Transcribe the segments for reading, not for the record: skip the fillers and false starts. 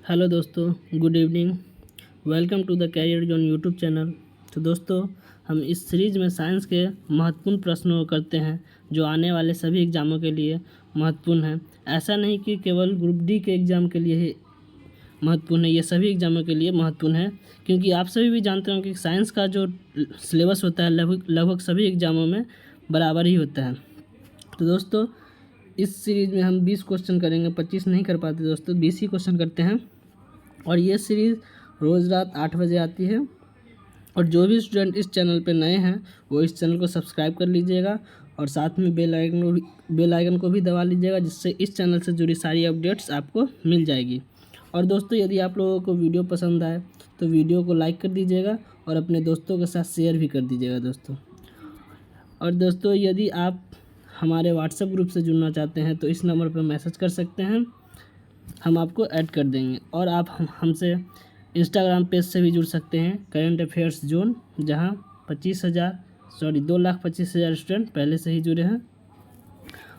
Hello दोस्तों, good evening. Welcome to the career zone YouTube channel. तो दोस्तों, हम इस सीरीज़ में साइंस के महत्वपूर्ण प्रश्नों को करते हैं जो आने वाले सभी एग्ज़ामों के लिए महत्वपूर्ण हैं। ऐसा नहीं कि केवल ग्रुप डी के एग्ज़ाम के लिए ही महत्वपूर्ण है, ये सभी एग्ज़ामों के लिए महत्वपूर्ण है, क्योंकि आप सभी भी जानते हो कि साइंस का जो सिलेबस होता है लगभग सभी एग्ज़ामों में बराबर ही होता है। तो दोस्तों, इस सीरीज़ में हम 20 क्वेश्चन करेंगे, 25 नहीं कर पाते दोस्तों, 20 ही क्वेश्चन करते हैं। और ये सीरीज़ रोज़ रात 8 बजे आती है। और जो भी स्टूडेंट इस चैनल पे नए हैं वो इस चैनल को सब्सक्राइब कर लीजिएगा और साथ में बेल आइकन को भी दबा लीजिएगा, जिससे इस चैनल से जुड़ी सारी अपडेट्स आपको मिल जाएगी। और दोस्तों, यदि आप लोगों को वीडियो पसंद आए तो वीडियो को लाइक कर दीजिएगा और अपने दोस्तों के साथ शेयर भी कर दीजिएगा दोस्तों। और दोस्तों, यदि आप हमारे व्हाट्सएप ग्रुप से जुड़ना चाहते हैं तो इस नंबर पर मैसेज कर सकते हैं, हम आपको ऐड कर देंगे। और आप हमसे इंस्टाग्राम पेज से भी जुड़ सकते हैं, करंट अफेयर्स जोन, जहां 2,25,000 स्टूडेंट पहले से ही जुड़े हैं।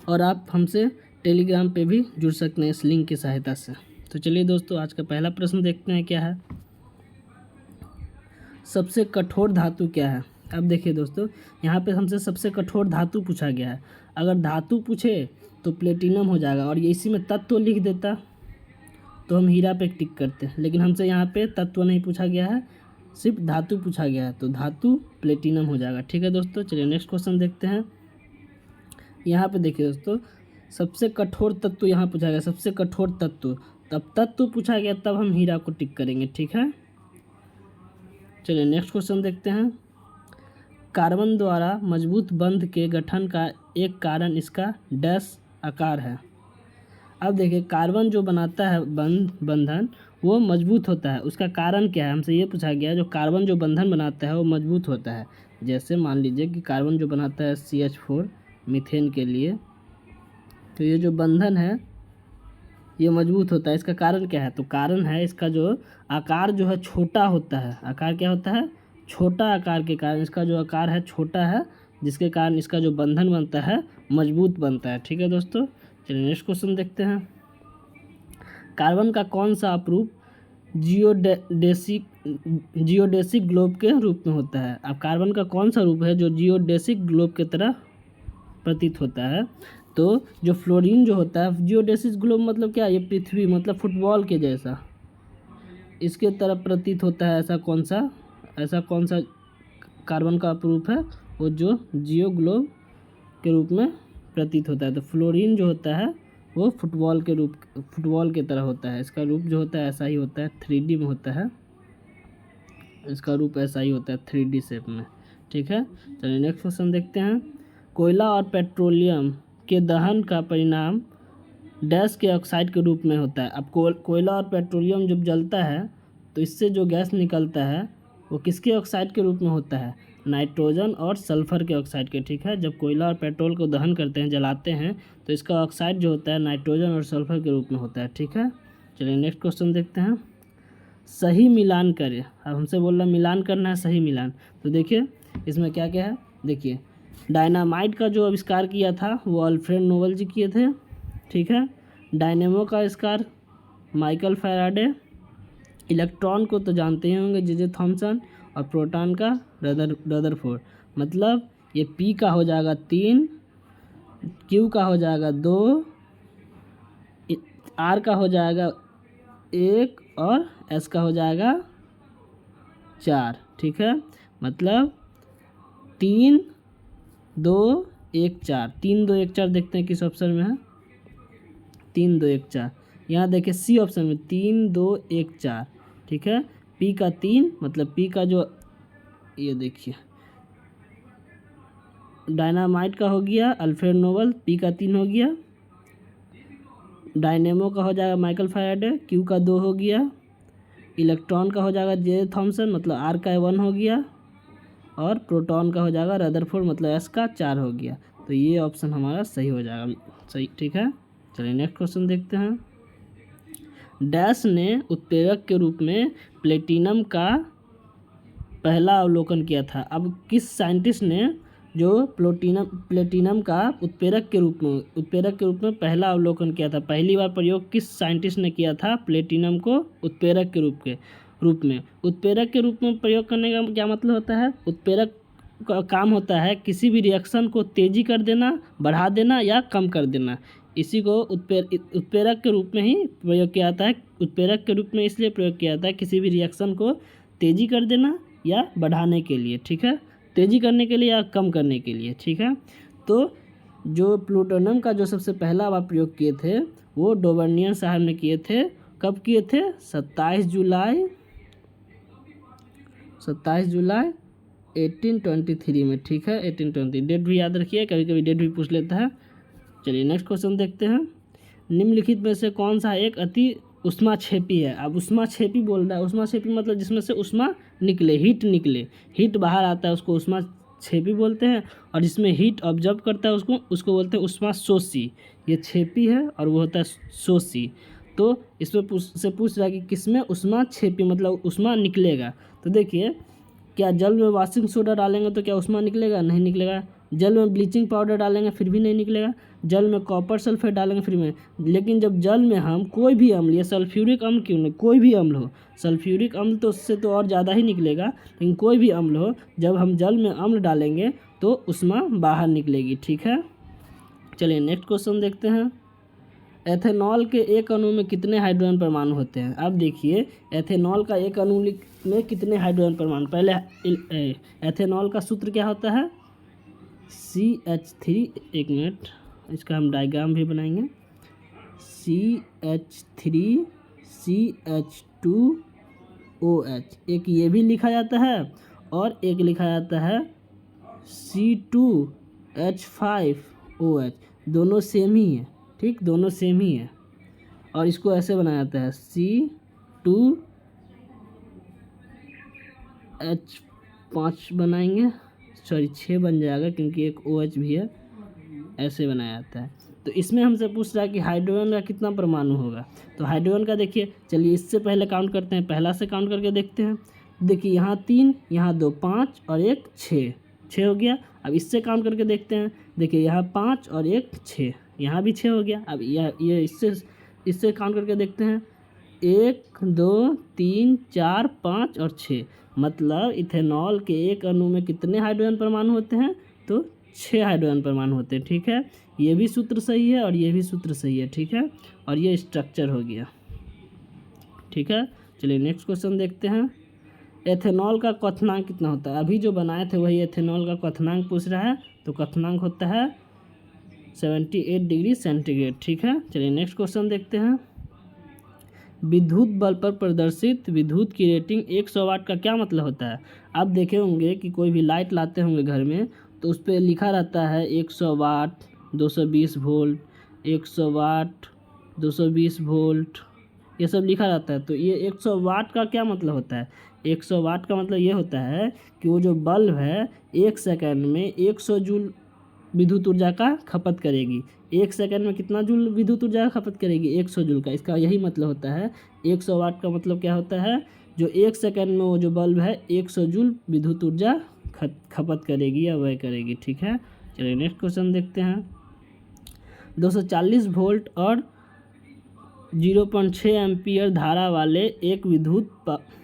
और आप हमसे टेलीग्राम पे भी जुड़ सकते हैं इस लिंक की सहायता से। तो चलिए दोस्तों, आज का पहला प्रश्न देखते हैं क्या है। सबसे कठोर धातु क्या है? अब देखिए दोस्तों, यहाँ पे हमसे सबसे कठोर धातु पूछा गया है। अगर धातु पूछे तो प्लेटिनम हो जाएगा, और ये इसी में तत्व लिख देता तो हम हीरा पे टिक करते हैं। लेकिन हमसे यहाँ पे तत्व नहीं पूछा गया है, सिर्फ धातु पूछा गया है, तो धातु प्लेटिनम हो जाएगा। ठीक है दोस्तों, चलिए नेक्स्ट क्वेश्चन देखते हैं। यहाँ पे देखिए दोस्तों, सबसे कठोर तत्व यहाँ पूछा गया, सबसे कठोर तत्व, तब तत्व पूछा गया तब हम हीरा को टिक करेंगे। ठीक है, चलिए नेक्स्ट क्वेश्चन देखते हैं। कार्बन द्वारा मजबूत बंध के गठन का एक कारण इसका डैश आकार है। अब देखिए, कार्बन जो बनाता है बंधन वो मजबूत होता है, उसका कारण क्या है? हमसे ये पूछा गया है, जो कार्बन जो बंधन बनाता है वो मजबूत होता है। जैसे मान लीजिए कि कार्बन जो बनाता है CH4 मीथेन के लिए, तो ये जो बंधन है ये मजबूत होता है। इसका कारण क्या है? तो कारण है इसका जो आकार जो है छोटा होता है। आकार क्या होता है? छोटा आकार के कारण इसका जो आकार है छोटा है, जिसके कारण इसका जो बंधन बनता है मजबूत बनता है। ठीक है दोस्तों, चलिए नेक्स्ट क्वेश्चन देखते हैं। कार्बन का कौन सा अपरूप जियोडेसिक ग्लोब के रूप में होता है? अब कार्बन का कौन सा रूप है जो जियोडेसिक ग्लोब की तरह प्रतीत होता है? तो जो फ्लोरीन जो होता है, जियोडेसिक ग्लोब मतलब क्या? ये पृथ्वी मतलब फुटबॉल के जैसा इसके तरह प्रतीत होता है। ऐसा कौन सा कार्बन का अपरूप है वो जो जियो ग्लोब के रूप में प्रतीत होता है? तो फ्लोरीन जो होता है वो फुटबॉल के तरह होता है। इसका रूप जो होता है ऐसा ही होता है, 3D में होता है। इसका रूप ऐसा ही होता है 3D शेप में। ठीक है, चलिए नेक्स्ट क्वेश्चन देखते हैं। कोयला और पेट्रोलियम के दहन का परिणाम डैश के ऑक्साइड के रूप में होता है। अब कोयला और पेट्रोलियम जब जलता है तो इससे जो गैस निकलता है वो किसके ऑक्साइड के रूप में होता है? नाइट्रोजन और सल्फर के ऑक्साइड के। ठीक है, जब कोयला और पेट्रोल को दहन करते हैं, जलाते हैं, तो इसका ऑक्साइड जो होता है नाइट्रोजन और सल्फर के रूप में होता है। ठीक है, चलिए नेक्स्ट क्वेश्चन देखते हैं। सही मिलान करें। अब हमसे बोल रहा मिलान करना है, सही मिलान। तो देखिए इसमें क्या क्या है। देखिए, डायनामाइट का जो आविष्कार किया था वो अल्फ्रेड नोबल जी किए थे। ठीक है, डायनेमो का आविष्कार माइकल फैराडे, इलेक्ट्रॉन को तो जानते ही होंगे जे थॉमसन, और प्रोटॉन का रदरफोर्ड। मतलब ये P का हो जाएगा 3, Q का हो जाएगा 2, R का हो जाएगा 1 और S का हो जाएगा 4। ठीक है, मतलब 3 2 1 4, 3 2 1 4 देखते हैं किस ऑप्शन में है। 3 2 1 4, यहाँ देखिए C ऑप्शन में 3 2 1 4। ठीक है, P का 3, मतलब P का जो ये देखिए डायनामाइट का हो गया अल्फ्रेड नोबल, P का 3 हो गया। डायनेमो का हो जाएगा माइकल फैराडे, Q का 2 हो गया। इलेक्ट्रॉन का हो जाएगा जे थॉमसन, मतलब R का 1 हो गया। और प्रोटॉन का हो जाएगा रदरफोर्ड, मतलब S का 4 हो गया। तो ये ऑप्शन हमारा सही हो जाएगा। सही, ठीक है, चलिए नेक्स्ट क्वेश्चन देखते हैं। डैश ने उत्प्रेरक के रूप में प्लेटिनम का पहला अवलोकन किया था। अब किस साइंटिस्ट ने जो प्लेटिनम का उत्प्रेरक के रूप में पहला अवलोकन किया था। पहली बार प्रयोग किस साइंटिस्ट ने किया था प्लेटिनम को उत्प्रेरक के रूप में। उत्प्रेरक के रूप में प्रयोग करने का क्या मतलब होता है? उत्प्रेरक का काम होता है किसी भी रिएक्शन को तेजी कर देना, बढ़ा देना या कम कर देना। इसी को उत्प्रेरक के रूप में ही प्रयोग किया जाता है। उत्प्रेरक के रूप में इसलिए प्रयोग किया जाता है किसी भी रिएक्शन को तेजी कर देना या बढ़ाने के लिए, ठीक है, तेजी करने के लिए या कम करने के लिए, ठीक है। तो जो प्लूटोनियम का जो सबसे पहला बार प्रयोग किए थे वो डोबर्नियर साहब ने किए थे। कब किए थे? 27 जुलाई 1823 में, ठीक है, 1820। डेट भी याद रखिए, कभी कभी डेट भी पूछ लेता है। चलिए नेक्स्ट क्वेश्चन देखते हैं। निम्नलिखित में से कौन सा एक अति उष्माक्षेपी है? अब उष्माक्षेपी बोल रहा है। उष्माक्षेपी मतलब जिसमें से उष्मा निकले, हीट बाहर आता है, उसको उष्माक्षेपी बोलते हैं। और जिसमें हीट ऑब्जर्व करता है उसको बोलते हैं उष्माशोषी। ये क्षेपी है और वो होता है शोषी। तो इसमें से पूछ रहा है कि किसमें उष्माक्षेपी मतलब उष्मा निकलेगा। तो देखिए, क्या जल में वॉशिंग सोडा डालेंगे तो क्या उष्मा निकलेगा? नहीं निकलेगा। जल में ब्लीचिंग पाउडर डालेंगे फिर भी नहीं निकलेगा। जल में कॉपर सल्फेट डालेंगे फिर में। लेकिन जब जल में हम कोई भी अम्ल, या सल्फ्यूरिक अम्ल क्यों नहीं, कोई भी अम्ल हो, सल्फ्यूरिक अम्ल तो उससे तो और ज़्यादा ही निकलेगा, लेकिन कोई भी अम्ल हो, जब हम जल में अम्ल डालेंगे तो उष्मा बाहर निकलेगी, ठीक है। चलिए नेक्स्ट क्वेश्चन देखते हैं। एथेनॉल के एक अणु में कितने हाइड्रोजन परमाणु होते हैं? अब देखिए, एथेनॉल का एक अणु में कितने हाइड्रोजन परमाणु। पहले एथेनॉल का सूत्र क्या होता है? CH3, एक मिनट, इसका हम डायग्राम भी बनाएंगे। CH3CH2OH, एक ये भी लिखा जाता है और एक लिखा जाता है C2H5OH। दोनों सेम ही है, ठीक, दोनों सेम ही है। और इसको ऐसे बनाया जाता है C2H5 बनाएंगे, सॉरी 6 बन जाएगा क्योंकि एक OH भी है, ऐसे बनाया जाता है। तो इसमें हमसे पूछ रहा है कि हाइड्रोजन का कितना परमाणु होगा। तो हाइड्रोजन का देखिए, चलिए इससे पहले काउंट करते हैं, पहला से काउंट करके देखते हैं। देखिए यहाँ 3, यहाँ 2, 5 और एक 6 हो गया। अब इससे काउंट करके देखते हैं। देखिए यहाँ 5 और एक 6, यहाँ भी 6 हो गया। अब ये इससे काउंट करके देखते हैं। 1 2 3 4 5 और 6, मतलब इथेनॉल के एक अणु में कितने हाइड्रोजन परमाणु होते हैं? तो 6 हाइड्रोजन परमाणु होते हैं, ठीक है। ये भी सूत्र सही है और ये भी सूत्र सही है, ठीक है। और ये स्ट्रक्चर हो गया, ठीक है। चलिए नेक्स्ट क्वेश्चन देखते हैं। एथेनॉल का क्वथनांक कितना होता है? अभी जो बनाए थे वही एथेनॉल का क्वथनांक पूछ रहा है। तो क्वथनांक होता है 78 डिग्री सेंटीग्रेड, ठीक है। चलिए नेक्स्ट क्वेश्चन देखते हैं। विद्युत बल्ब पर प्रदर्शित विद्युत की रेटिंग 100 वाट का क्या मतलब होता है? आप देखे होंगे कि कोई भी लाइट लाते होंगे घर में तो उस पर लिखा रहता है 100 वाट 220 वोल्ट, 100 वाट 220 वोल्ट, ये सब लिखा रहता है। तो ये 100 वाट का क्या मतलब होता है? 100 वाट का मतलब ये होता है कि वो जो बल्ब है 1 सेकंड में 100 जूल विद्युत ऊर्जा का खपत करेगी। 1 सेकंड में कितना जूल विद्युत ऊर्जा का खपत करेगी? 100 जूल का। इसका यही मतलब होता है। 100 वाट का मतलब क्या होता है? जो 1 सेकंड में वो जो बल्ब है 100 जूल विद्युत ऊर्जा खपत करेगी या व्यय करेगी, ठीक है। चलिए नेक्स्ट क्वेश्चन देखते हैं। 240 वोल्ट और 0.6 एम्पियर धारा वाले एक विद्युत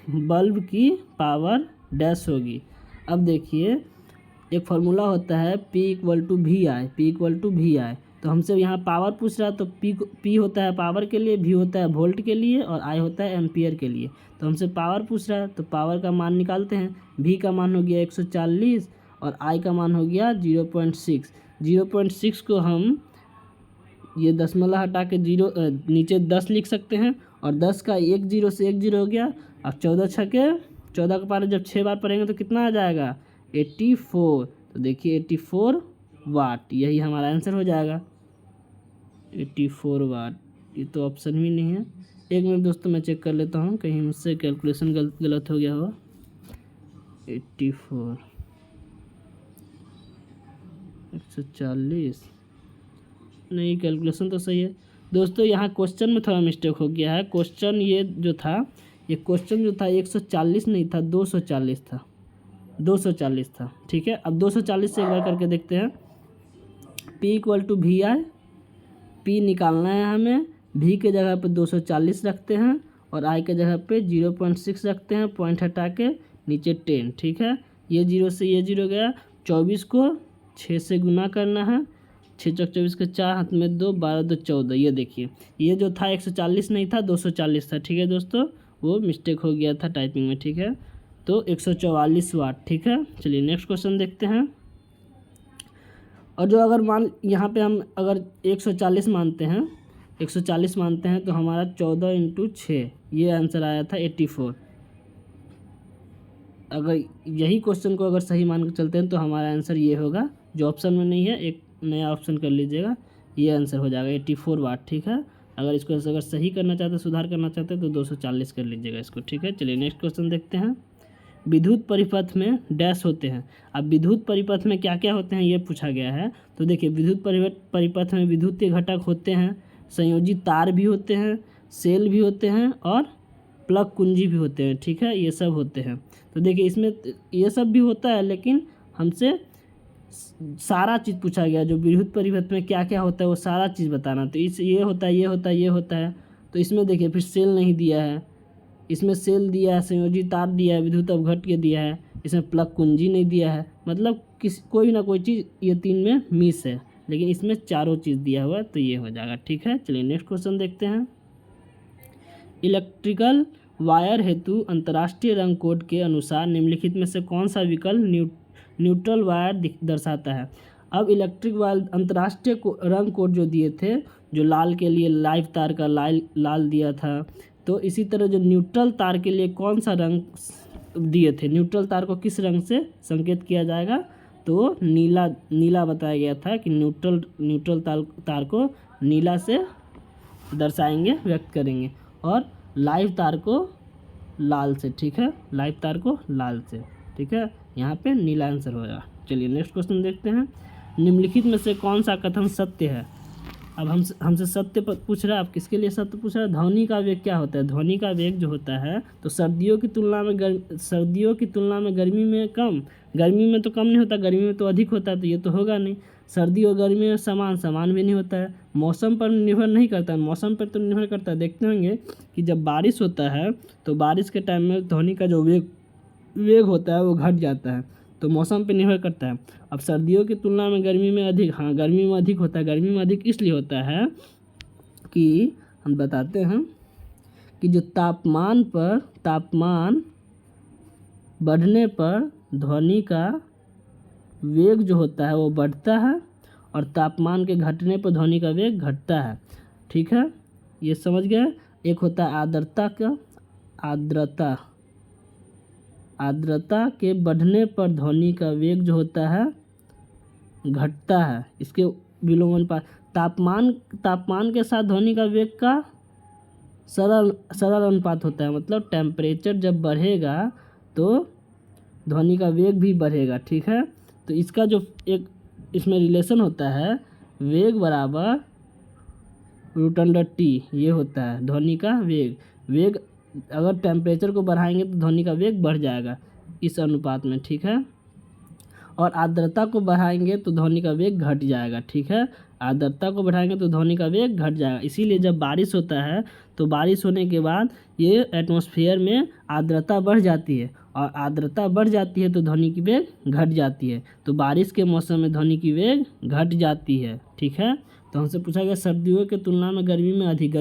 बल्ब की पावर डैश होगी। अब देखिए, एक फार्मूला होता है P = VI। तो हमसे यहाँ पावर पूछ रहा है, तो P होता है पावर के लिए, V होता है वोल्ट के लिए और I होता है एम्पियर के लिए। तो हमसे पावर पूछ रहा है तो पावर का मान निकालते हैं। V का मान हो गया 140 और I का मान हो गया 0.6। 0.6 को हम ये दशमलव हटा के नीचे 10 लिख सकते हैं और 10 का 1 0 से 1 0 हो गया। अब 14 छके 14 का पावर जब 6 बार पढ़ेंगे तो कितना आ जाएगा? 84। तो देखिए 84 वाट, यही हमारा आंसर हो जाएगा, 84 वाट। ये तो ऑप्शन भी नहीं है। एक मिनट दोस्तों, मैं चेक कर लेता हूँ, कहीं मुझसे कैलकुलेशन गलत हो गया हो। 84 140, नहीं, कैलकुलेशन तो सही है दोस्तों। यहाँ क्वेश्चन में थोड़ा मिस्टेक हो गया है। क्वेश्चन ये जो था 140 नहीं था, 240 था। 240 था, ठीक है। अब 240 से एक बार करके देखते हैं। P equal to V I, P निकालना है हमें, V के जगह पे 240 रखते हैं और I के जगह पे 0.6 रखते हैं, पॉइंट हटा के नीचे 10, ठीक है। ये 0 से ये 0 गया, 24 को 6 से गुना करना है, 6 चौक 24 के 4, हाथ में 2, 12 2 14। ये देखिए, ये जो था 140 नहीं था, 240 था, ठीक है दोस्तों, वो मिस्टेक हो गया था टाइपिंग में, ठीक है। तो 144 वाट, ठीक है। चलिए नेक्स्ट क्वेश्चन देखते हैं। और जो अगर मान यहाँ पे हम अगर 140 मानते हैं, 140 मानते हैं तो हमारा 14 × 6, ये आंसर आया था 84। अगर यही क्वेश्चन को अगर सही मान के चलते हैं तो हमारा आंसर ये होगा, जो ऑप्शन में नहीं है एक नया ऑप्शन कर लीजिएगा, ये आंसर हो जाएगा 84 वाट, ठीक है। अगर इसको अगर सही करना चाहते हैं, सुधार करना चाहते हैं तो 240 कर लीजिएगा इसको, ठीक है। चलिए नेक्स्ट क्वेश्चन देखते हैं। विद्युत परिपथ में डैश होते हैं। अब विद्युत परिपथ में क्या क्या होते हैं ये पूछा गया है। तो देखिए, विद्युत परिपथ में विद्युतीय घटक होते हैं, संयोजी तार भी होते हैं, सेल भी होते हैं और प्लग कुंजी भी होते हैं, ठीक है। ये सब होते हैं। तो देखिए, इसमें ये सब भी होता है, लेकिन हमसे सारा चीज़ पूछा गया, जो विद्युत परिपथ में क्या क्या होता है वो सारा चीज़ बताना। तो ये होता है, ये होता है, ये होता है। तो इसमें देखिए फिर सेल नहीं दिया है, इसमें सेल दिया है, संयोजी तार दिया है, विद्युत अपघट्य दिया है, इसमें प्लग कुंजी नहीं दिया है। मतलब कोई ना कोई चीज़ ये 3 में मिस है, लेकिन इसमें चारों चीज़ दिया हुआ है, तो ये हो जाएगा, ठीक है। चलिए नेक्स्ट क्वेश्चन देखते हैं। इलेक्ट्रिकल वायर हेतु अंतर्राष्ट्रीय रंग कोड के अनुसार निम्नलिखित में से कौन सा विकल्प न्यूट्रल वायर दर्शाता है। अब इलेक्ट्रिक वायर अंतर्राष्ट्रीय रंग कोड जो दिए थे, जो लाल के लिए लाइव तार का लाल दिया था, तो इसी तरह जो न्यूट्रल तार के लिए कौन सा रंग दिए थे, न्यूट्रल तार को किस रंग से संकेत किया जाएगा, तो नीला बताया गया था कि न्यूट्रल तार को नीला से दर्शाएंगे, व्यक्त करेंगे, और लाइव तार को लाल से, ठीक है, लाइव तार को लाल से, ठीक है। यहाँ पे नीला आंसर होगा। चलिए नेक्स्ट क्वेश्चन देखते हैं। निम्नलिखित में से कौन सा कथन सत्य है। अब हमसे सत्य पूछ रहा है। अब किसके लिए सत्य पूछ रहा है, ध्वनि का वेग क्या होता है। ध्वनि का वेग जो होता है, तो सर्दियों की तुलना में गर्मी में कम, गर्मी में तो कम नहीं होता, गर्मी में तो अधिक होता है, तो ये तो होगा नहीं। सर्दी और गर्मी में समान भी नहीं होता है। मौसम पर निर्भर नहीं करता है, मौसम पर तो निर्भर करता है। देखते होंगे कि जब बारिश होता है तो बारिश के टाइम में ध्वनि का जो वेग होता है वो घट जाता है, तो मौसम पे निर्भर करता है। अब सर्दियों की तुलना में गर्मी में अधिक, हाँ गर्मी में अधिक होता है। गर्मी में अधिक इसलिए होता है कि हम बताते हैं कि जो तापमान बढ़ने पर ध्वनि का वेग जो होता है वो बढ़ता है, और तापमान के घटने पर ध्वनि का वेग घटता है, ठीक है। ये समझ गए। एक होता है आर्द्रता के बढ़ने पर ध्वनि का वेग जो होता है घटता है, इसके विलोमानुपात। तापमान के साथ ध्वनि का वेग का सरल अनुपात होता है, मतलब टेम्परेचर जब बढ़ेगा तो ध्वनि का वेग भी बढ़ेगा, ठीक है। तो इसका जो एक इसमें रिलेशन होता है, वेग बराबर √T, ये होता है ध्वनि का वेग अगर टेम्परेचर को बढ़ाएंगे तो ध्वनि का वेग बढ़ जाएगा इस अनुपात में, ठीक है। और आर्द्रता को बढ़ाएंगे तो ध्वनि का वेग घट जाएगा, ठीक है। आर्द्रता को बढ़ाएंगे तो ध्वनि का वेग घट जाएगा। इसीलिए जब बारिश होता है तो बारिश होने के बाद ये एटमॉस्फेयर में आर्द्रता बढ़ जाती है, और आर्द्रता बढ़ जाती है तो ध्वनि की वेग घट जाती है। तो बारिश के मौसम में ध्वनि की वेग घट जाती है, ठीक है। तो हमसे पूछा गया सर्दियों के तुलना में गर्मी में अधिक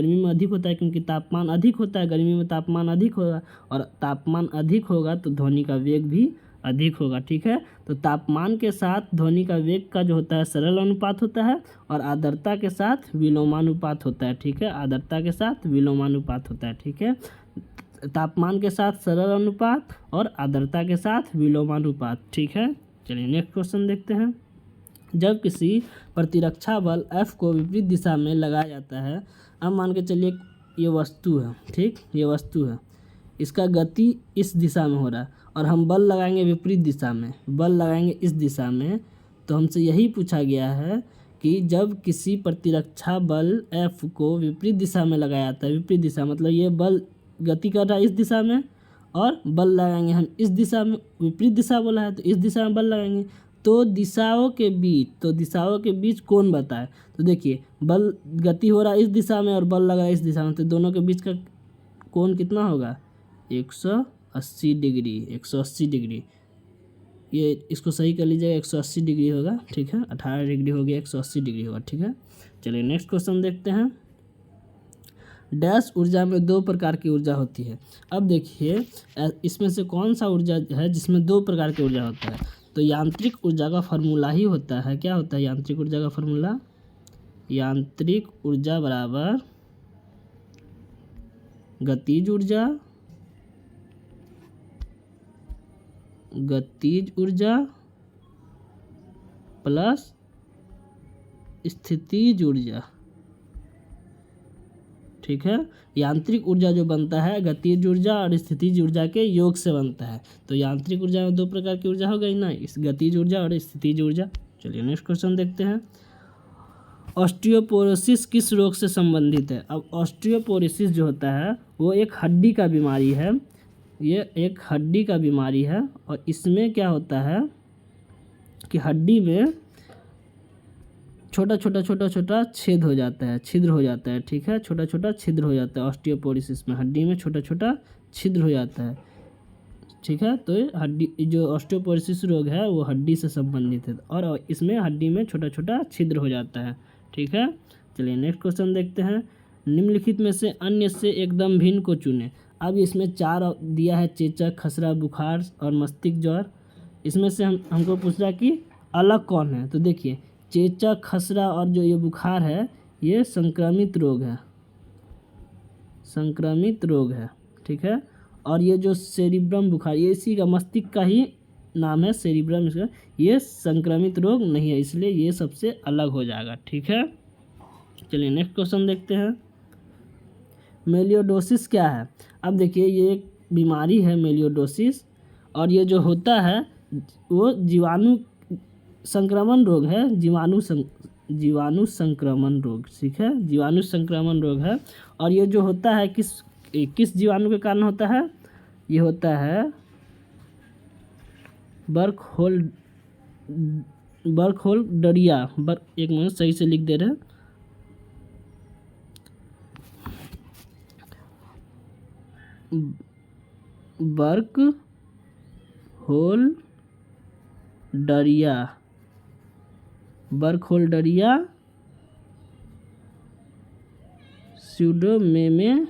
होता है, क्योंकि तापमान अधिक होता है, गर्मी में तापमान अधिक होगा, और तापमान अधिक होगा तो ध्वनि का वेग भी अधिक होगा, ठीक है। तो तापमान के साथ ध्वनि का वेग का जो होता है सरल अनुपात होता है, और आर्द्रता के साथ विलोमानुपात होता है, ठीक है। आर्द्रता के साथ विलोमानुपात होता है, ठीक है। तापमान के साथ सरल अनुपात और आर्द्रता के साथ विलोमानुपात, ठीक है। चलिए नेक्स्ट क्वेश्चन देखते हैं। जब किसी प्रतिरक्षा बल F को विपरीत दिशा में लगाया जाता है, अब मान के चलिए ये वस्तु है, ठीक, ये वस्तु है, इसका गति इस दिशा में हो रहा है, और हम बल लगाएंगे विपरीत दिशा में, बल लगाएंगे इस दिशा में। तो हमसे यही पूछा गया है कि जब किसी प्रतिरक्षा बल F को विपरीत दिशा में लगाया जाता है, विपरीत दिशा मतलब ये बल गति कर रहा है इस दिशा में, और बल लगाएंगे हम इस दिशा में, विपरीत दिशा बोला है तो इस दिशा में बल लगाएंगे। तो दिशाओं के बीच कोण बताए। तो देखिए बल गति हो रहा है इस दिशा में और बल लगा है इस दिशा में, तो दोनों के बीच का कोण कितना होगा 180 डिग्री। 180 डिग्री, ये इसको सही कर लीजिएगा, 180 डिग्री होगा। ठीक है, 18 डिग्री हो गया, 180 डिग्री होगा। ठीक है, चलिए नेक्स्ट क्वेश्चन देखते हैं। डैश ऊर्जा में दो प्रकार की ऊर्जा होती है। अब देखिए इसमें से कौन सा ऊर्जा है जिसमें दो प्रकार की ऊर्जा होता है। तो यांत्रिक ऊर्जा का फार्मूला ही होता है, क्या होता है यांत्रिक ऊर्जा का फार्मूला, यांत्रिक ऊर्जा बराबर गतिज ऊर्जा प्लस स्थितिज ऊर्जा। ठीक है, यांत्रिक ऊर्जा जो बनता है गतिज ऊर्जा और स्थितिज ऊर्जा के योग से बनता है। तो यांत्रिक ऊर्जा में दो प्रकार की ऊर्जा हो गई ना, इस गतिज ऊर्जा और स्थितिज ऊर्जा। चलिए नेक्स्ट क्वेश्चन देखते हैं। ऑस्टियोपोरोसिस किस रोग से संबंधित है। अब ऑस्टियोपोरोसिस जो होता है वो एक हड्डी का बीमारी है, ये एक हड्डी का बीमारी है। और इसमें क्या होता है कि हड्डी में छोटा छोटा छेद हो जाता है, छिद्र हो जाता है। ठीक है, छोटा छोटा छिद्र हो जाता है ऑस्टियोपोरोसिस में, हड्डी में छोटा छोटा छिद्र हो जाता है। ठीक है, तो हड्डी जो ऑस्टियोपोरोसिस रोग है वो हड्डी से संबंधित है और इसमें हड्डी में छोटा छोटा छिद्र हो जाता है। ठीक है, चलिए नेक्स्ट क्वेश्चन देखते हैं। निम्नलिखित में से अन्य से एकदम भिन्न को चुनें। अब इसमें 4 दिया है, चेचक, खसरा, बुखार और मस्तिष्क ज्वर। इसमें से हमको पूछ रहा कि अलग कौन है। तो देखिए चेचक, खसरा और जो ये बुखार है ये संक्रमित रोग है, संक्रमित रोग है। ठीक है, और ये जो सेरिब्रम बुखार ये इसी का मस्तिष्क का ही नाम है, सेरिब्रम इसका, ये संक्रमित रोग नहीं है, इसलिए ये सबसे अलग हो जाएगा। ठीक है, चलिए नेक्स्ट क्वेश्चन देखते हैं। मेलियोडोसिस क्या है। अब देखिए ये एक बीमारी है मेलियोडोसिस, और ये जो होता है वो जीवाणु संक्रमण रोग है, जीवाणु संक्रमण रोग। ठीक है, जीवाणु संक्रमण रोग है। और ये जो होता है किस जीवाणु के कारण होता है, ये होता है बर्कहोल्डरिया। एक मिनट सही से लिख दे रहे हैं, बर्कहोल्डरिया स्यूडोमेमेली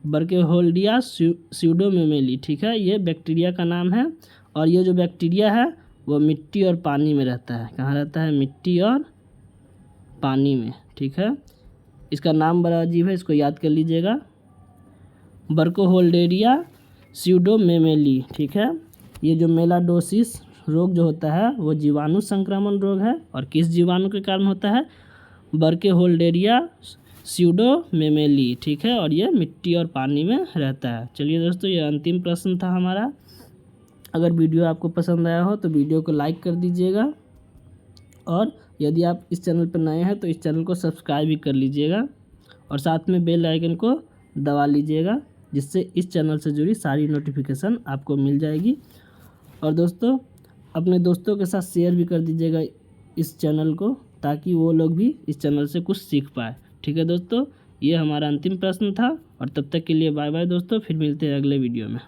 बर्कहोल्डिया स्यूडोमेमेली। ठीक है, ये बैक्टीरिया का नाम है। और ये जो बैक्टीरिया है वो मिट्टी और पानी में रहता है। कहाँ रहता है, मिट्टी और पानी में। ठीक है, इसका नाम बड़ा अजीब है, इसको याद कर लीजिएगा, बर्कहोल्डेरिया स्यूडोमेमेली। ठीक है, ये जो मेलाडोसिस रोग जो होता है वो जीवाणु संक्रमण रोग है। और किस जीवाणु के कारण होता है, बर्कहोल्डेरिया स्यूडोमेमेली। ठीक है, और ये मिट्टी और पानी में रहता है। चलिए दोस्तों ये अंतिम प्रश्न था हमारा। अगर वीडियो आपको पसंद आया हो तो वीडियो को लाइक कर दीजिएगा, और यदि आप इस चैनल पर नए हैं तो इस चैनल को सब्सक्राइब भी कर लीजिएगा, और साथ में बेल आइकन को दबा लीजिएगा, जिससे इस चैनल से जुड़ी सारी नोटिफिकेशन आपको मिल जाएगी। और दोस्तों अपने दोस्तों के साथ शेयर भी कर दीजिएगा इस चैनल को, ताकि वो लोग भी इस चैनल से कुछ सीख पाए। ठीक है दोस्तों, ये हमारा अंतिम प्रश्न था। और तब तक के लिए बाय बाय दोस्तों, फिर मिलते हैं अगले वीडियो में।